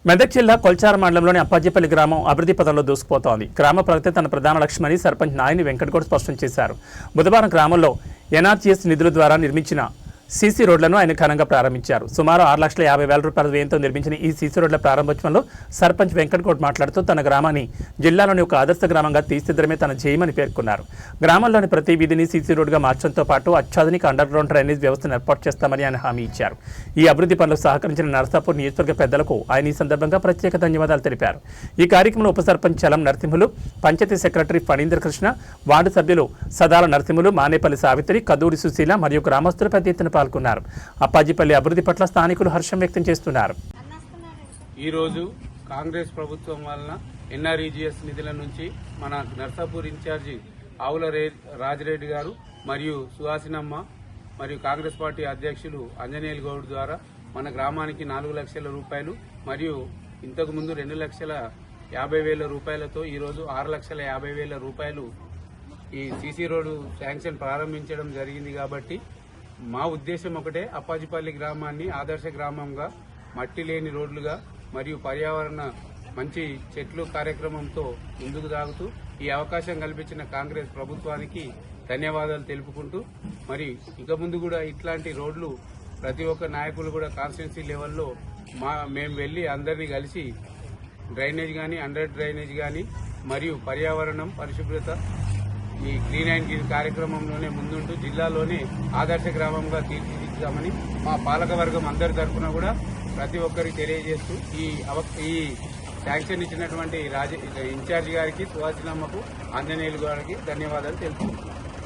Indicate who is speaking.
Speaker 1: మెదక్ జిల్లా కొల్చార మండలంలోని అప్పాజీపల్లి గ్రామం అభివృద్ధి పథంలో దూసుకుపోతోంది. గ్రామ ప్రగతి తన ప్రధాన లక్ష్యమని సర్పంచ్ నాయని వెంకటగౌడ్ స్పష్టం చేశారు. బుధవారం గ్రామంలో ఎన్ఆర్జీఎస్ నిధుల ద్వారా నిర్మించిన సీసీ రోడ్లను ఆయన ఘనంగా ప్రారంభించారు. సుమారు 6,50,000 రూపాయల వ్యయంతో నిర్మించిన ఈ సీసీ రోడ్ల ప్రారంభోత్సవంలో సర్పంచ్ వెంకటగౌడ్ మాట్లాడుతూ తన గ్రామాన్ని జిల్లాలోని ఒక ఆదర్శ గ్రామంగా తీర్చిదిద్దడమే తన జయమని పేర్కొన్నారు. గ్రామంలోని ప్రతి వీధిని సీసీ రోడ్డుగా మార్చడంతో పాటు అత్యాధునిక అండర్ గ్రౌండ్ డ్రైనేజ్ వ్యవస్థను ఏర్పాటు చేస్తామని ఆయన హామీ ఇచ్చారు. ఈ అభివృద్ధి పనులకు సహకరించిన నరసాపూర్ నియోజకవర్గ పెద్దలకు ఆయన ఈ సందర్భంగా ప్రత్యేక ధన్యవాదాలు తెలిపారు. ఈ కార్యక్రమంలో ఉప సర్పంచ్ చలం నరసింహులు, పంచాయతీ సెక్రటరీ ఫణీంద్ర కృష్ణ, వార్డు సభ్యులు సదాల నరసింహులు, మానేపల్లి సావిత్రి, కదూరి సుశీల మరియు గ్రామస్తులు పెద్ద ఎత్తున పాల్గొన్నారు. అప్పాజీపల్లి అభివృద్ధి పట్ల స్థానికులు హర్షం వ్యక్తం చేస్తున్నారు.
Speaker 2: ఈరోజు కాంగ్రెస్ ప్రభుత్వం వలన ఎన్ఆర్ఈజీఎస్ నిధుల నుంచి మన నర్సాపూర్ ఇన్ఛార్జి ఆవుల రాజిరెడ్డి గారు మరియు సుహాసినమ్మ మరియు కాంగ్రెస్ పార్టీ అధ్యక్షులు అంజనేయులు గౌడ్ ద్వారా మన గ్రామానికి 4 లక్షల రూపాయలు మరియు ఇంతకు ముందు 2,50,000 రూపాయలతో ఈరోజు 6,50,000 రూపాయలు ఈ సీసీ రోడ్డు శాంక్షన్ ప్రారంభించడం జరిగింది. కాబట్టి మా ఉద్దేశం ఒకటే, అప్పాజీపల్లి గ్రామాన్ని ఆదర్శ గ్రామంగా, మట్టి లేని రోడ్లుగా మరియు పర్యావరణ మంచి చెట్లు కార్యక్రమంతో ముందుకు సాగుతూ ఈ అవకాశం కల్పించిన కాంగ్రెస్ ప్రభుత్వానికి ధన్యవాదాలు తెలుపుకుంటూ, మరి ఇక ముందు కూడా ఇట్లాంటి రోడ్లు ప్రతి ఒక్క నాయకులు కూడా కాన్స్టిట్యున్సీ లెవెల్లో మేము వెళ్లి అందరినీ కలిసి డ్రైనేజ్ కానీ, అండర్ డ్రైనేజ్ కానీ మరియు పర్యావరణం పరిశుభ్రత ఈ క్లీన్ అండ్ గ్రీన్ కార్యక్రమంలోనే ముందుంటూ జిల్లాలోనే ఆదర్శ గ్రామంగా తీర్చిదిద్దామని మా పాలకవర్గం అందరి తరఫున కూడా ప్రతి ఒక్కరికి తెలియజేస్తూ ఈ శాంక్షన్ ఇచ్చినటువంటి ఇన్ఛార్జి గారికి, సుహాసినమ్మకు, ఆంజనేయులు గారికి ధన్యవాదాలు తెలుపుతున్నాను.